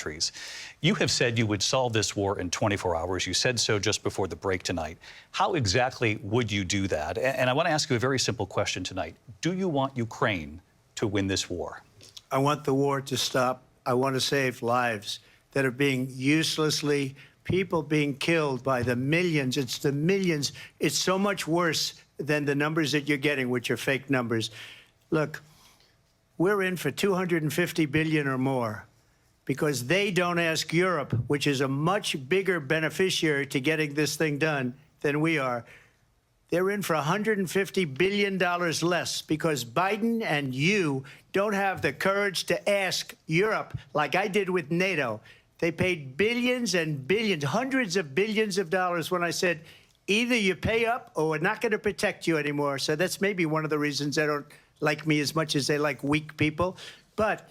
countries. You have said you would solve this war in 24 hours. You said so just before the break tonight. How exactly would you do that? And I want to ask you a very simple question tonight. Do you want Ukraine to win this war? I want the war to stop. I want to save lives that are being uselessly, people being killed by the millions. It's the millions. It's so much worse than the numbers that you're getting, which are fake numbers. Look, we're in for 250 billion or more because they don't ask Europe, which is a much bigger beneficiary to getting this thing done than we are. They're in for $150 billion less because Biden and you don't have the courage to ask Europe like I did with NATO. They paid billions and billions, hundreds of billions of dollars when I said, either you pay up or we're not going to protect you anymore. So that's maybe one of the reasons they don't like me as much as they like weak people. But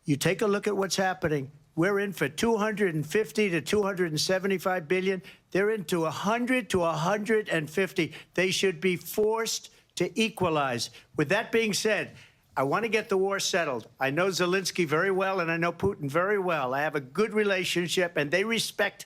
you take a look at what's happening. We're in for 250 to 275 billion. They're into 100 to 150. They should be forced to equalize. With that being said, I want to get the war settled. I know Zelensky very well, and I know Putin very well. I have a good relationship, and they respect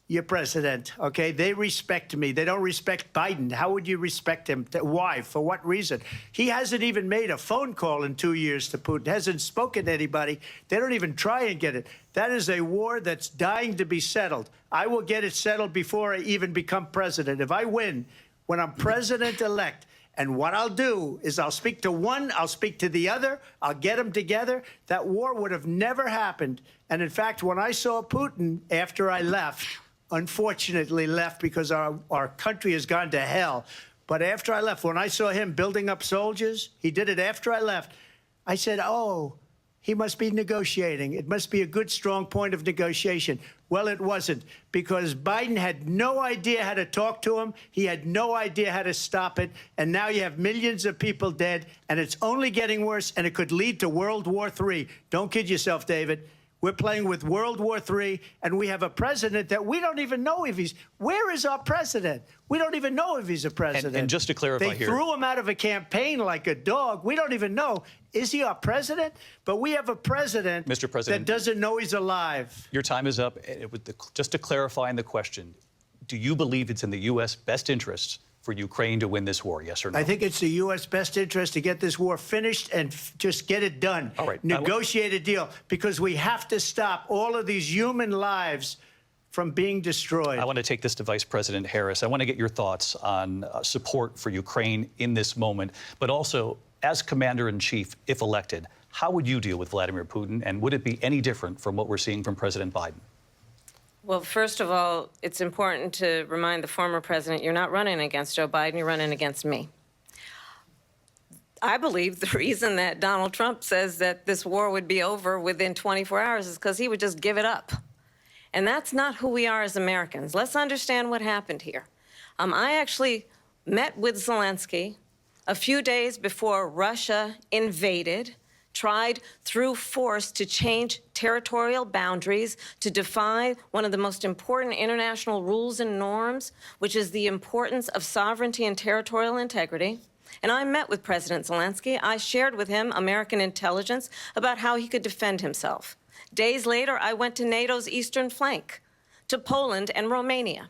your president, okay? They respect me. They don't respect Biden. How would you respect him? Why? For what reason? He hasn't even made a phone call in 2 years to Putin, hasn't spoken to anybody. They don't even try and get it. That is a war that's dying to be settled. I will get it settled before I even become president. If I win, when I'm president-elect, and what I'll do is I'll speak to one, I'll speak to the other, I'll get them together. That war would have never happened. And in fact, when I saw Putin after I left, unfortunately left because our country has gone to hell. But after I left, when I saw him building up soldiers, he did it after I left, I said, oh, he must be negotiating. It must be a good, strong point of negotiation. Well, it wasn't, because Biden had no idea how to talk to him. He had no idea how to stop it. And now you have millions of people dead, and it's only getting worse, and it could lead to World War III. Don't kid yourself, David. We're playing with World War III, and we have a president that we don't even know if he's... Where is our president? We don't even know if he's a president. And just to clarify they threw him out of a campaign like a dog. We don't even know. Is he our president? But we have a president, Mr. President, that doesn't know he's alive. Your time is up. Just to clarify in the question, do you believe it's in the U.S. best interests for Ukraine to win this war, yes or no? I think it's the U.S. best interest to get this war finished and just get it done. All right. Negotiate a deal, because we have to stop all of these human lives from being destroyed. I want to take this to Vice President Harris. I want to get your thoughts on support for Ukraine in this moment, but also, as Commander-in-Chief, if elected, how would you deal with Vladimir Putin, and would it be any different from what we're seeing from President Biden? Well, first of all, it's important to remind the former president you're not running against Joe Biden, you're running against me. I believe the reason that Donald Trump says that this war would be over within 24 hours is because he would just give it up. And that's not who we are as Americans. Let's understand what happened here. I actually met with Zelensky a few days before Russia invaded, tried through force to change territorial boundaries, to defy one of the most important international rules and norms, which is the importance of sovereignty and territorial integrity. And I met with President Zelensky. I shared with him American intelligence about how he could defend himself. Days later, I went to NATO's eastern flank, to Poland and Romania.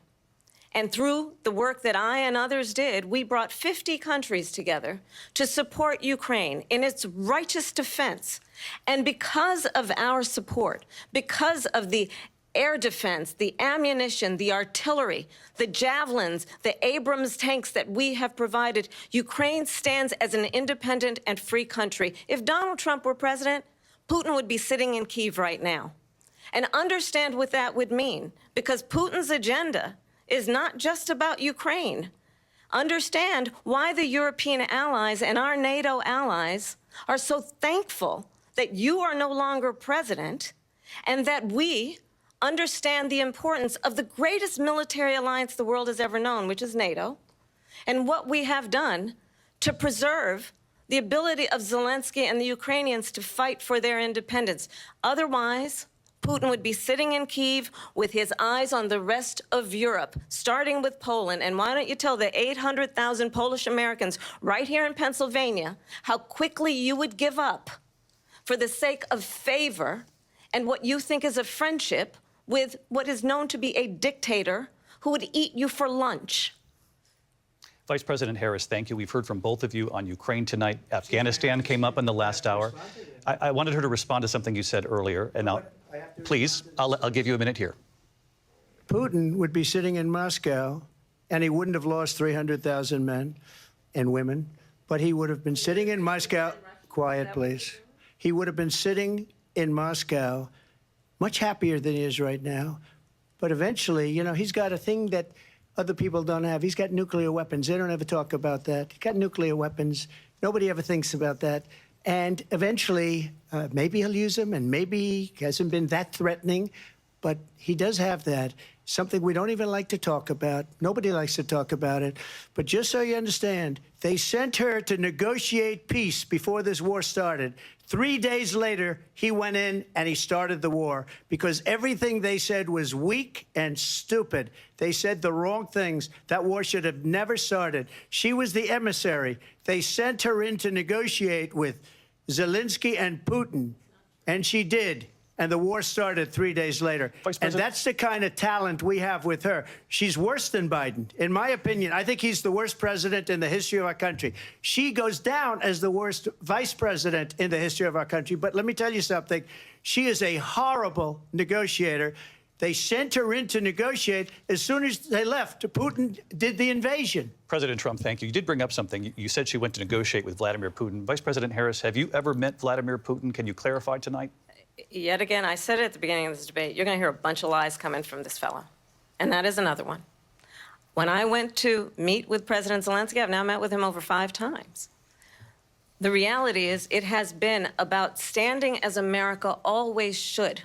And through the work that I and others did, we brought 50 countries together to support Ukraine in its righteous defense. And because of our support, because of the air defense, the ammunition, the artillery, the javelins, the Abrams tanks that we have provided, Ukraine stands as an independent and free country. If Donald Trump were president, Putin would be sitting in Kyiv right now. And understand what that would mean, because Putin's agenda is not just about Ukraine. Understand why the European allies and our NATO allies are so thankful that you are no longer president, and that we understand the importance of the greatest military alliance the world has ever known, which is NATO, and what we have done to preserve the ability of Zelensky and the Ukrainians to fight for their independence. Otherwise, Putin would be sitting in Kyiv with his eyes on the rest of Europe, starting with Poland. And why don't you tell the 800,000 Polish Americans right here in Pennsylvania how quickly you would give up for the sake of favor and what you think is a friendship with what is known to be a dictator who would eat you for lunch. Vice President Harris, thank you. We've heard from both of you on Ukraine tonight. Afghanistan came up in the last hour. I wanted her to respond to something you said earlier, and please, I'll give you a minute here. Putin would be sitting in Moscow, and he wouldn't have lost 300,000 men and women, but he would have been sitting in Moscow. Quiet, please. He would have been sitting in Moscow, much happier than he is right now. But eventually, you know, he's got a thing that other people don't have. He's got nuclear weapons. They don't ever talk about that. He's got nuclear weapons. Nobody ever thinks about that. And eventually, maybe he'll use them, and maybe he hasn't been that threatening, but he does have that. Something we don't even like to talk about. Nobody likes to talk about it. But just so you understand, they sent her to negotiate peace before this war started. 3 days later, he went in and he started the war because everything they said was weak and stupid. They said the wrong things. That war should have never started. She was the emissary. They sent her in to negotiate with Zelensky and Putin, and she did. And the war started 3 days later. And that's the kind of talent we have with her. She's worse than Biden. In my opinion, I think he's the worst president in the history of our country. She goes down as the worst vice president in the history of our country. But let me tell you something. She is a horrible negotiator. They sent her in to negotiate. As soon as they left, Putin did the invasion. President Trump, thank you. You did bring up something. You said she went to negotiate with Vladimir Putin. Vice President Harris, have you ever met Vladimir Putin? Can you clarify tonight? Yet again, I said it at the beginning of this debate, you're going to hear a bunch of lies coming from this fellow. And that is another one. When I went to meet with President Zelensky, I've now met with him over 5 times. The reality is it has been about standing as America always should,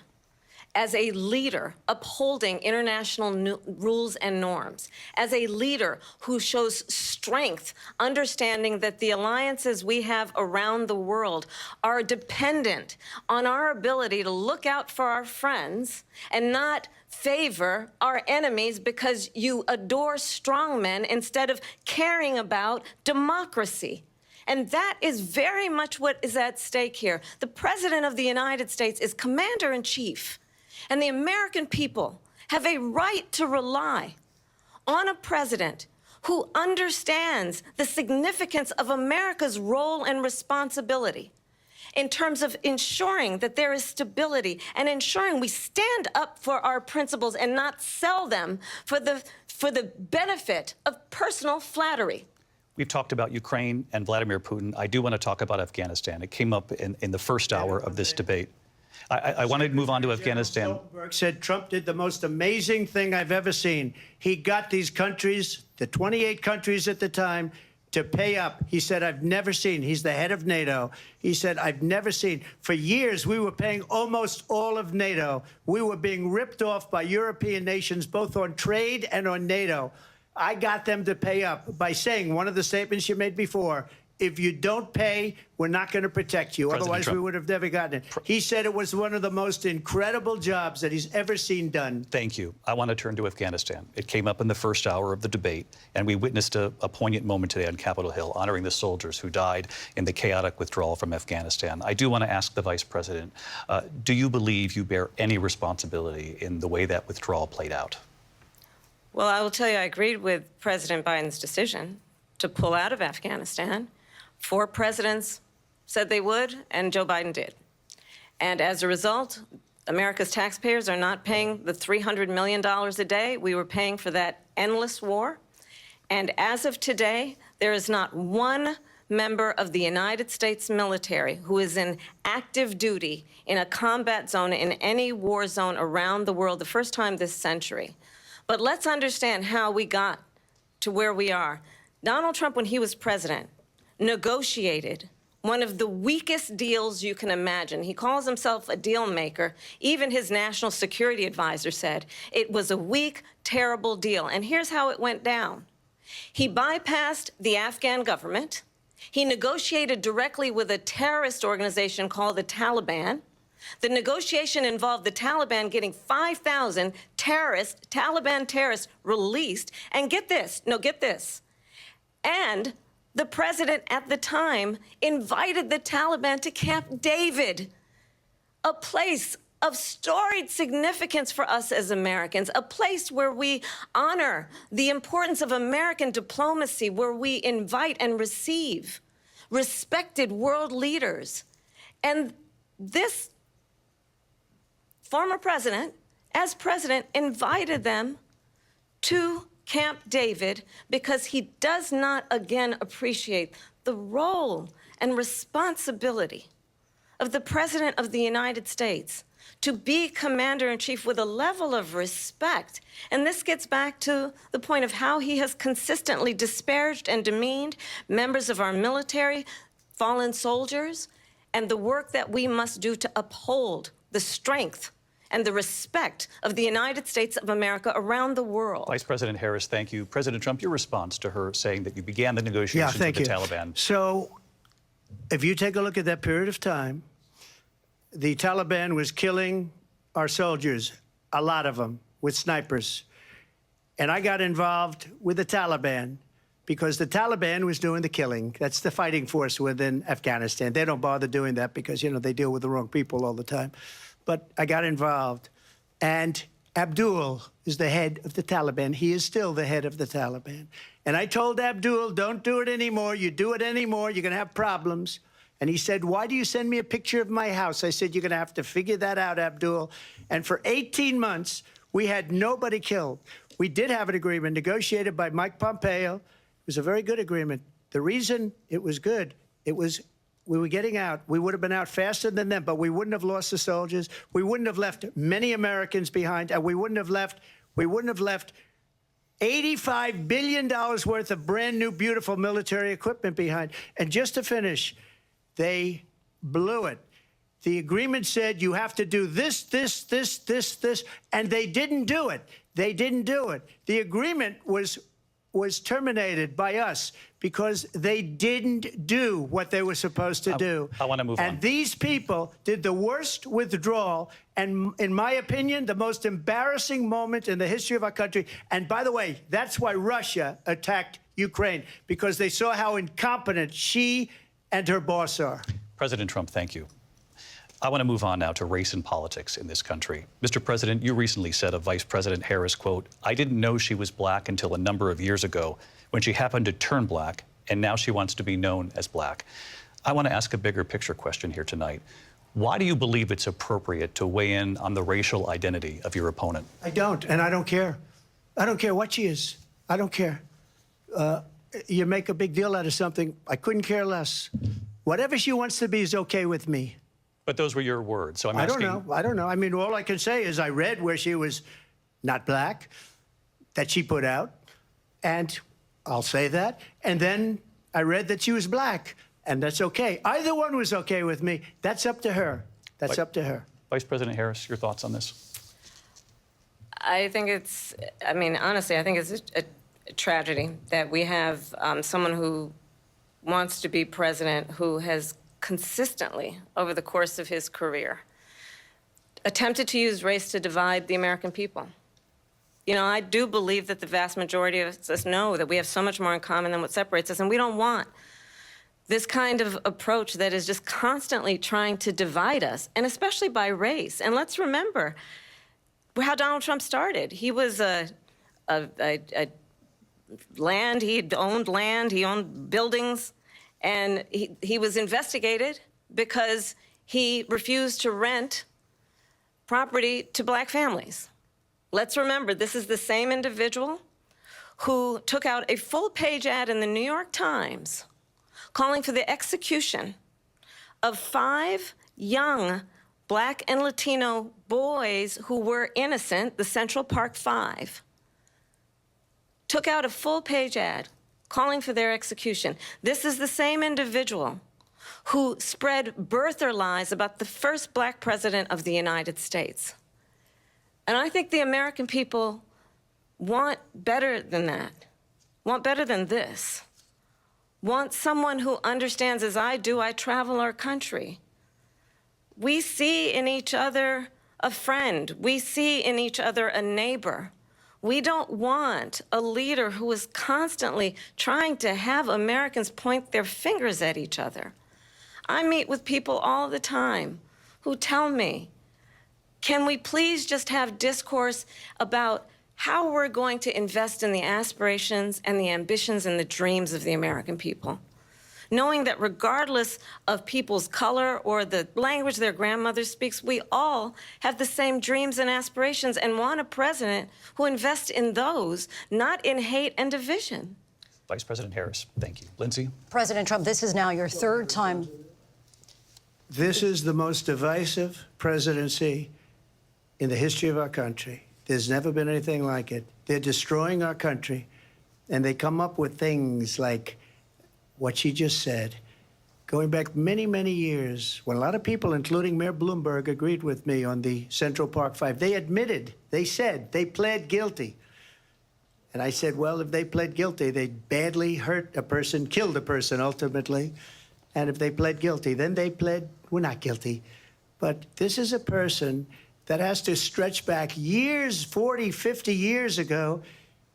as a leader upholding international rules and norms, as a leader who shows strength, understanding that the alliances we have around the world are dependent on our ability to look out for our friends and not favor our enemies because you adore strongmen instead of caring about democracy. And that is very much what is at stake here. The President of the United States is commander-in-chief. And the American people have a right to rely on a president who understands the significance of America's role and responsibility in terms of ensuring that there is stability and ensuring we stand up for our principles and not sell them for the benefit of personal flattery. We've talked about Ukraine and Vladimir Putin. I do want to talk about Afghanistan. It came up in the first hour of this debate. I want to move on to Afghanistan. Stoltenberg said Trump did the most amazing thing I've ever seen. He got these countries, the 28 countries at the time, to pay up. He said, I've never seen. He's the head of NATO. He said, I've never seen. For years, we were paying almost all of NATO. We were being ripped off by European nations, both on trade and on NATO. I got them to pay up by saying one of the statements you made before, if you don't pay, we're not going to protect you. President Otherwise, Trump. we would have never gotten it. He said it was one of the most incredible jobs that he's ever seen done. Thank you. I want to turn to Afghanistan. It came up in the first hour of the debate, and we witnessed a poignant moment today on Capitol Hill, honoring the soldiers who died in the chaotic withdrawal from Afghanistan. I do want to ask the Vice President, do you believe you bear any responsibility in the way that withdrawal played out? Well, I will tell you, I agreed with President Biden's decision to pull out of Afghanistan. 4 presidents said they would, and Joe Biden did. And as a result, America's taxpayers are not paying the $300 million a day we were paying for that endless war. And as of today, there is not one member of the United States military who is in active duty in a combat zone in any war zone around the world, the first time this century. But let's understand how we got to where we are. Donald Trump, when he was president, negotiated one of the weakest deals you can imagine. He calls himself a deal maker. Even his national security advisor said it was a weak, terrible deal. And here's how it went down. He bypassed the Afghan government. He negotiated directly with a terrorist organization called the Taliban. The negotiation involved the Taliban getting 5,000 Taliban terrorists released. And get this, and the president at the time invited the Taliban to Camp David, a place of storied significance for us as Americans, a place where we honor the importance of American diplomacy, where we invite and receive respected world leaders. And this former president, as president, invited them to Camp David because he does not again appreciate the role and responsibility of the President of the United States to be commander-in-chief with a level of respect. And this gets back to the point of how he has consistently disparaged and demeaned members of our military, fallen soldiers, and the work that we must do to uphold the strength and the respect of the United States of America around the world. Vice President Harris, thank you. President Trump, your response to her saying that you began the negotiations with the Taliban. So if you take a look at that period of time, the Taliban was killing our soldiers, a lot of them, with snipers. And I got involved with the Taliban because the Taliban was doing the killing. That's the fighting force within Afghanistan. They don't bother doing that because, you know, they deal with the wrong people all the time. But I got involved. And Abdul is the head of the Taliban. He is still the head of the Taliban. And I told Abdul, don't do it anymore. You do it anymore, you're going to have problems. And he said, why do you send me a picture of my house? I said, you're going to have to figure that out, Abdul. And for 18 months, we had nobody killed. We did have an agreement negotiated by Mike Pompeo. It was a very good agreement. The reason it was good, it was we were getting out. We would have been out faster than them, but we wouldn't have lost the soldiers. We wouldn't have left many Americans behind, and we wouldn't have left $85 billion worth of brand new, beautiful military equipment behind. And just to finish, they blew it. The agreement said you have to do this, this, and they didn't do it. They didn't do it. The agreement was terminated by us because they didn't do what they were supposed to do. I want to move on. And these people did the worst withdrawal and, in my opinion, the most embarrassing moment in the history of our country. And by the way, that's why Russia attacked Ukraine, because they saw how incompetent she and her boss are. President Trump, thank you. I want to move on now to race and politics in this country. Mr. President, you recently said of Vice President Harris, quote, I didn't know she was black until a number of years ago when she happened to turn black, and now she wants to be known as black. I want to ask a bigger picture question here tonight. Why do you believe it's appropriate to weigh in on the racial identity of your opponent? I don't, and I don't care. I don't care what she is. I don't care. You make a big deal out of something. I couldn't care less. Whatever she wants to be is okay with me. But those were your words, so I'm asking... I don't know. I mean, all I can say is I read where she was not black, that she put out, and I'll say that. And then I read that she was black, and that's okay. Either one was okay with me. That's up to her. That's up to her. Vice President Harris, your thoughts on this? I think it's, I mean, honestly, I think it's a tragedy that we have someone who wants to be president who has consistently, over the course of his career, attempted to use race to divide the American people. You know, I do believe that the vast majority of us know that we have so much more in common than what separates us, and we don't want this kind of approach that is just constantly trying to divide us, and especially by race. And let's remember how Donald Trump started. He was land, he owned buildings, and he was investigated because he refused to rent property to black families. Let's remember, this is the same individual who took out a full-page ad in the New York Times calling for the execution of 5 young black and Latino boys who were innocent, the Central Park 5. Took out a full-page ad calling for their execution. This is the same individual who spread birther lies about the first black president of the United States. And I think the American people want better than that, want better than this, want someone who understands, as I do, I travel our country. We see in each other a friend. We see in each other a neighbor. We don't want a leader who is constantly trying to have Americans point their fingers at each other. I meet with people all the time who tell me, Can we please just have discourse about how we're going to invest in the aspirations and the ambitions and the dreams of the American people? Knowing that regardless of people's color or the language their grandmother speaks, we all have the same dreams and aspirations and want a president who invests in those, not in hate and division. Vice President Harris, thank you. Lindsay? President Trump, this is now your third time. This is the most divisive presidency in the history of our country. There's never been anything like it. They're destroying our country, and they come up with things like what she just said. Going back many, many years, when a lot of people, including Mayor Bloomberg, agreed with me on the Central Park Five, they admitted, they said, they pled guilty. And I said, well, if they pled guilty, they badly hurt a person, killed a person ultimately. And if they pled guilty, then they pled, we're not guilty. But this is a person that has to stretch back years, 40, 50 years ago,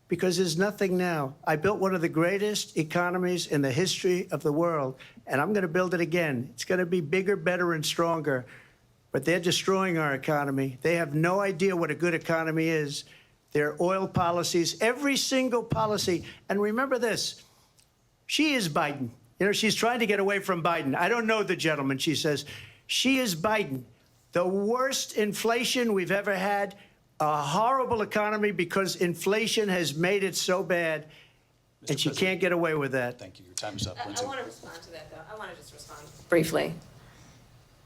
because there's nothing now. I built one of the greatest economies in the history of the world, and I'm going to build it again. It's going to be bigger, better, and stronger. But they're destroying our economy. They have no idea what a good economy is. Their oil policies, every single policy. And remember this, she is Biden. You know, she's trying to get away from Biden. I don't know the gentleman, she says. She is Biden. The worst inflation we've ever had, a horrible economy because inflation has made it so bad, and she can't get away with that. Thank you. Your time is up, Lindsay. I want to respond to that, though. I want to just respond briefly.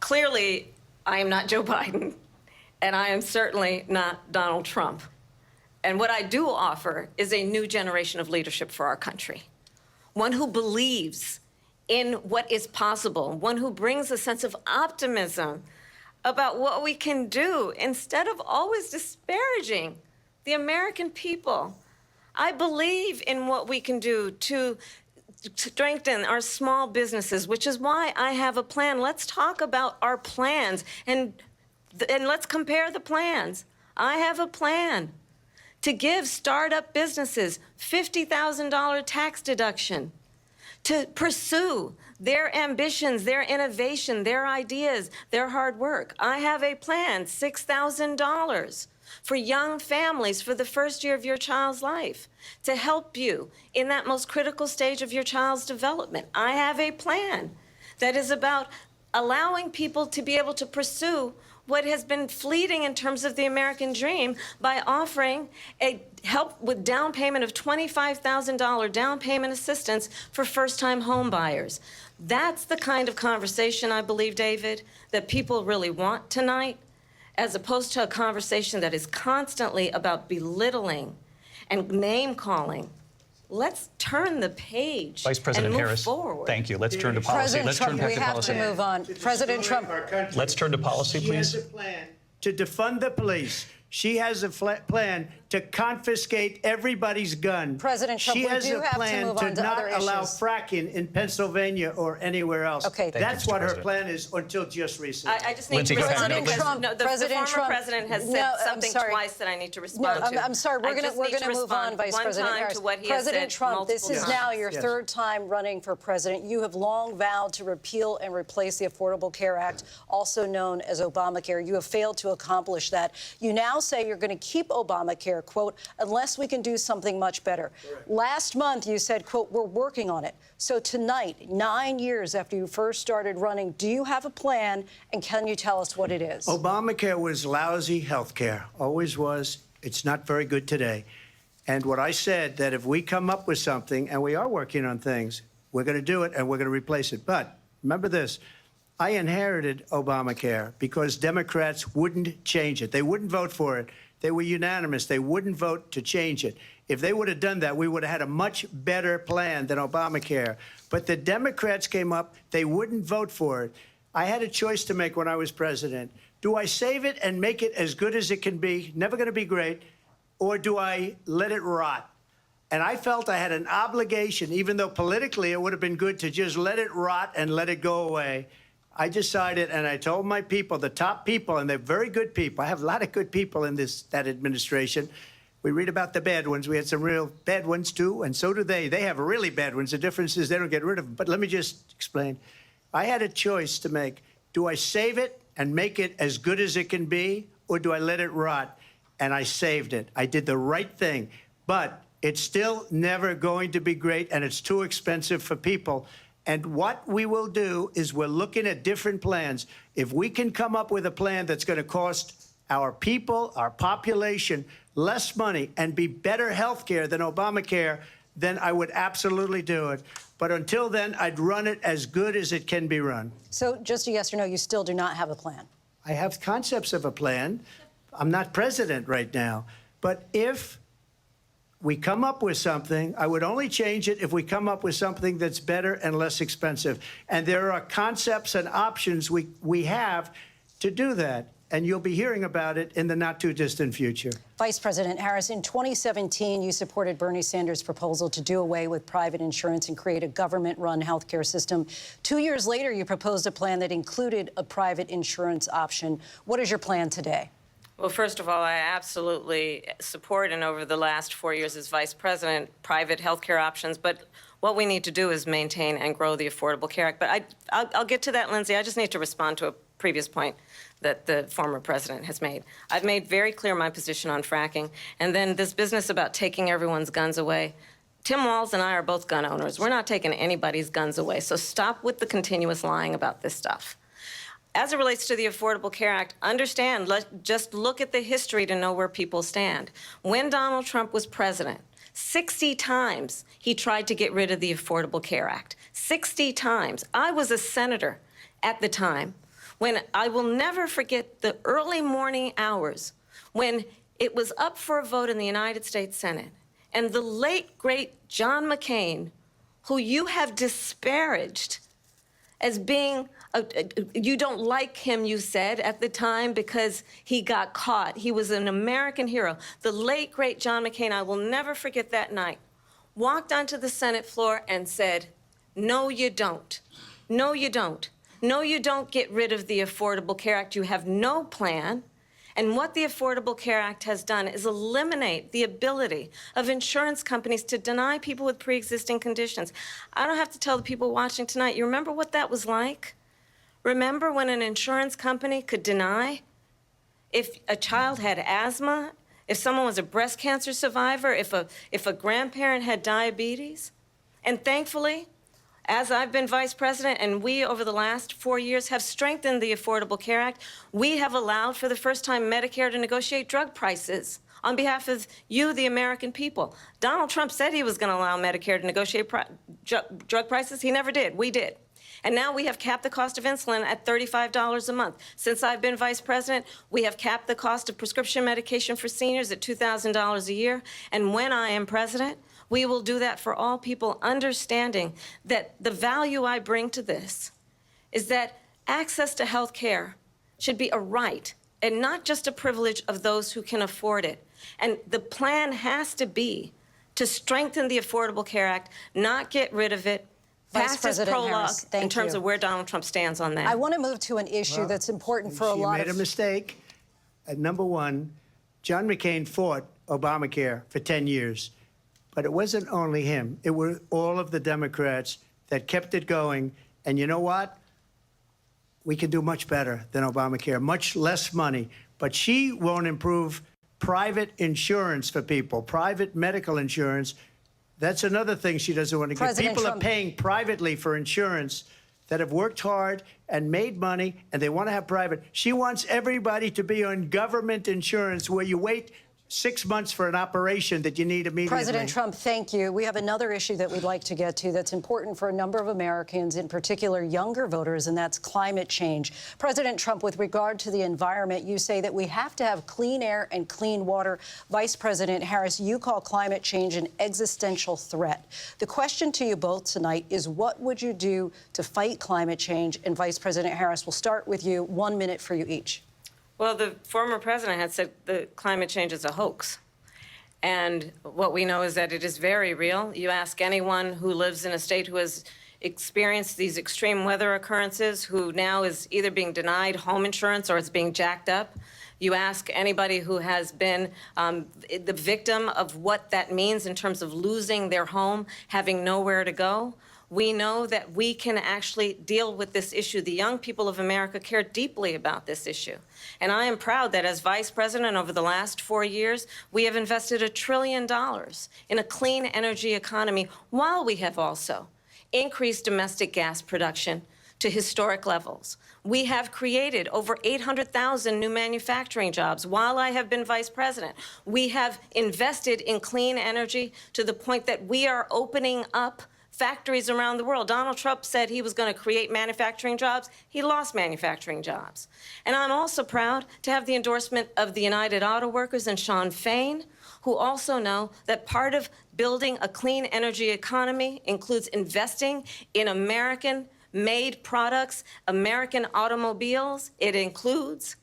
Clearly, I am not Joe Biden, and I am certainly not Donald Trump. And what I do offer is a new generation of leadership for our country, one who believes in what is possible, one who brings a sense of optimism about what we can do instead of always disparaging the American people. I believe in what we can do to strengthen our small businesses, which is why I have a plan. Let's talk about our plans and let's compare the plans. I have a plan to give startup businesses $50,000 tax deduction, to pursue their ambitions, their innovation, their ideas, their hard work. I have a plan, $6,000 for young families for the first year of your child's life, to help you in that most critical stage of your child's development. I have a plan that is about allowing people to be able to pursue what has been fleeting in terms of the American dream by offering a help with down payment of $25,000 down payment assistance for first-time home buyers. That's the kind of conversation, I believe, David, that people really want tonight, as opposed to a conversation that is constantly about belittling and name-calling. Let's turn the page Vice President and move Harris, forward. thank you. Let's turn to policy. President Let's turn Trump, back we to have policy. to move on. President Trump. Let's turn to policy, She please. has a plan to defund the police. She has a plan to confiscate everybody's gun. President Trump, she we has do a have to plan move to on to not other allow issues. fracking in Pennsylvania or anywhere else. Okay. Thank you, That's Mr. what her President. plan is until just recently. I just need Lindsay, to go ahead. respond President because Trump, the President former Trump, president has said no, I'm something sorry. twice that I need to No, respond to. I'm sorry. We're I just need going to move on, respond Vice one President time Harris. to what he has President said Trump, this multiple is times. now your Yes. third time running for president. You have long vowed to repeal and replace the Affordable Care Act, also known as Obamacare. You have failed to accomplish that. You now say you're going to keep Obamacare, quote, unless we can do something much better. Correct. Last month, you said, quote, we're working on it. So tonight, 9 years after you first started running, do you have a plan, and can you tell us what it is? Obamacare was lousy health care, always was. It's not very good today. And what I said, that if we come up with something, and we are working on things, we're going to do it and we're going to replace it. But remember this, I inherited Obamacare because Democrats wouldn't change it. They wouldn't vote for it. They were unanimous. They wouldn't vote to change it. If they would have done that, we would have had a much better plan than Obamacare. But the Democrats came up. They wouldn't vote for it. I had a choice to make when I was president. Do I save it and make it as good as it can be, never going to be great, or do I let it rot? And I felt I had an obligation, even though politically it would have been good to just let it rot and let it go away. I decided, and I told my people, the top people, and they're very good people. I have a lot of good people in that administration. We read about the bad ones. We had some real bad ones, too, and so do they. They have really bad ones. The difference is they don't get rid of them. But let me just explain. I had a choice to make. Do I save it and make it as good as it can be, or do I let it rot? And I saved it. I did the right thing. But it's still never going to be great, and it's too expensive for people. And what we will do is we're looking at different plans. If we can come up with a plan that's going to cost our people, our population, less money and be better health care than Obamacare, then I would absolutely do it. But until then, I'd run it as good as it can be run. So just a yes or no, you still do not have a plan? I have concepts of a plan. I'm not president right now. But if we come up with something, I would only change it if we come up with something that's better and less expensive. And there are concepts and options we have to do that. And you'll be hearing about it in the not-too-distant future. Vice President Harris, in 2017, you supported Bernie Sanders' proposal to do away with private insurance and create a government-run health care system. 2 years later, you proposed a plan that included a private insurance option. What is your plan today? Well, first of all, I absolutely support, and over the last 4 years as vice president, private health care options. But what we need to do is maintain and grow the Affordable Care Act. But I'll get to that, Lindsay. I just need to respond to a previous point that the former president has made. I've made very clear my position on fracking. And then this business about taking everyone's guns away. Tim Walz and I are both gun owners. We're not taking anybody's guns away. So stop with the continuous lying about this stuff. As it relates to the Affordable Care Act, understand, just look at the history to know where people stand. When Donald Trump was president, 60 times he tried to get rid of the Affordable Care Act. 60 times. I was a senator at the time when I will never forget the early morning hours when it was up for a vote in the United States Senate. And the late, great John McCain, who you have disparaged as being, you don't like him, you said, at the time because he got caught. He was an American hero. The late, great John McCain, I will never forget that night, walked onto the Senate floor and said, no, you don't. No, you don't. No, you don't get rid of the Affordable Care Act. You have no plan. And what the Affordable Care Act has done is eliminate the ability of insurance companies to deny people with pre-existing conditions. I don't have to tell the people watching tonight, you remember what that was like? Remember when an insurance company could deny if a child had asthma, if someone was a breast cancer survivor, if a grandparent had diabetes? And thankfully, as I've been vice president, and we, over the last 4 years, have strengthened the Affordable Care Act, we have allowed for the first time Medicare to negotiate drug prices on behalf of you, the American people. Donald Trump said he was going to allow Medicare to negotiate drug prices. He never did. We did. And now we have capped the cost of insulin at $35 a month. Since I've been vice president, we have capped the cost of prescription medication for seniors at $2,000 a year. And when I am president, we will do that for all people, understanding that the value I bring to this is that access to health care should be a right and not just a privilege of those who can afford it. And the plan has to be to strengthen the Affordable Care Act, not get rid of it. Vice President Harris, in terms of where Donald Trump stands on that. I want to move to an issue that's important for a lot of... She made a mistake. Number one, John McCain fought Obamacare for 10 years. But it wasn't only him. It were all of the Democrats that kept it going. And you know what? We can do much better than Obamacare, much less money. But she won't improve private insurance for people, private medical insurance. That's another thing she doesn't want to get. People are paying privately for insurance that have worked hard and made money, and they want to have private. She wants everybody to be on government insurance where you wait 6 months for an operation that you need immediately. President Trump, thank you. We have another issue that we'd like to get to that's important for a number of Americans, in particular younger voters, and that's climate change. President Trump, with regard to the environment, you say that we have to have clean air and clean water. Vice President Harris, you call climate change an existential threat. The question to you both tonight is, what would you do to fight climate change? And Vice President Harris, we'll start with you. 1 minute for you each. Well, the former president had said that climate change is a hoax. And what we know is that it is very real. You ask anyone who lives in a state who has experienced these extreme weather occurrences, who now is either being denied home insurance or it's being jacked up. You ask anybody who has been the victim of what that means in terms of losing their home, having nowhere to go. We know that we can actually deal with this issue. The young people of America care deeply about this issue. And I am proud that as Vice President over the last 4 years, we have invested $1 trillion in a clean energy economy, while we have also increased domestic gas production to historic levels. We have created over 800,000 new manufacturing jobs while I have been Vice President. We have invested in clean energy to the point that we are opening up factories around the world. Donald Trump said he was going to create manufacturing jobs. He lost manufacturing jobs. And I'm also proud to have the endorsement of the United Auto Workers and Sean Fain, who also know that part of building a clean energy economy includes investing in American-made products, American automobiles. It includes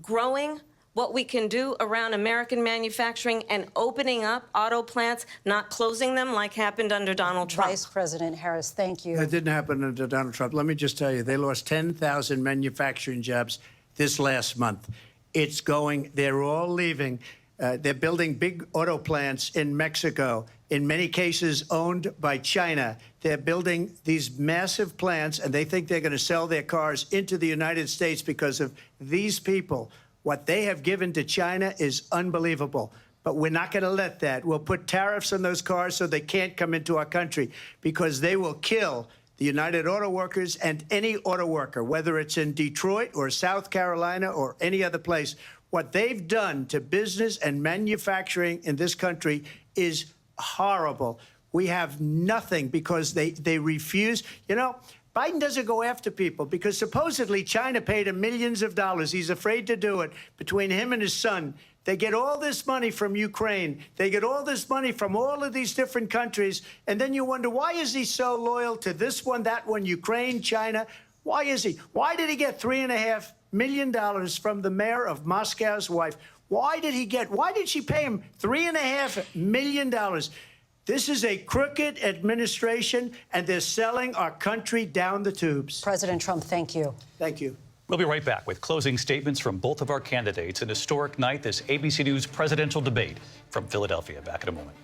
growing what we can do around American manufacturing and opening up auto plants, not closing them like happened under Donald Trump. Vice President Harris, thank you. That didn't happen under Donald Trump. Let me just tell you, they lost 10,000 manufacturing jobs this last month. It's going, they're all leaving. They're building big auto plants in Mexico, in many cases owned by China. They're building these massive plants, and they think they're going to sell their cars into the United States because of these people. What they have given to China is unbelievable. But we're not going to let that. We'll put tariffs on those cars so they can't come into our country, because they will kill the United Auto Workers and any auto worker, whether it's in Detroit or South Carolina or any other place. What they've done to business and manufacturing in this country is horrible. We have nothing because they refuse. You know, Biden doesn't go after people because supposedly China paid him millions of dollars. He's afraid to do it. Between him and his son, they get all this money from Ukraine. They get all this money from all of these different countries. And then you wonder, why is he so loyal to this one, that one, Ukraine, China? Why is he? Why did he get $3.5 million from the mayor of Moscow's wife? Why did she pay him $3.5 million? This is a crooked administration, and they're selling our country down the tubes. President Trump, thank you. Thank you. We'll be right back with closing statements from both of our candidates. An historic night, this ABC News presidential debate from Philadelphia. Back in a moment.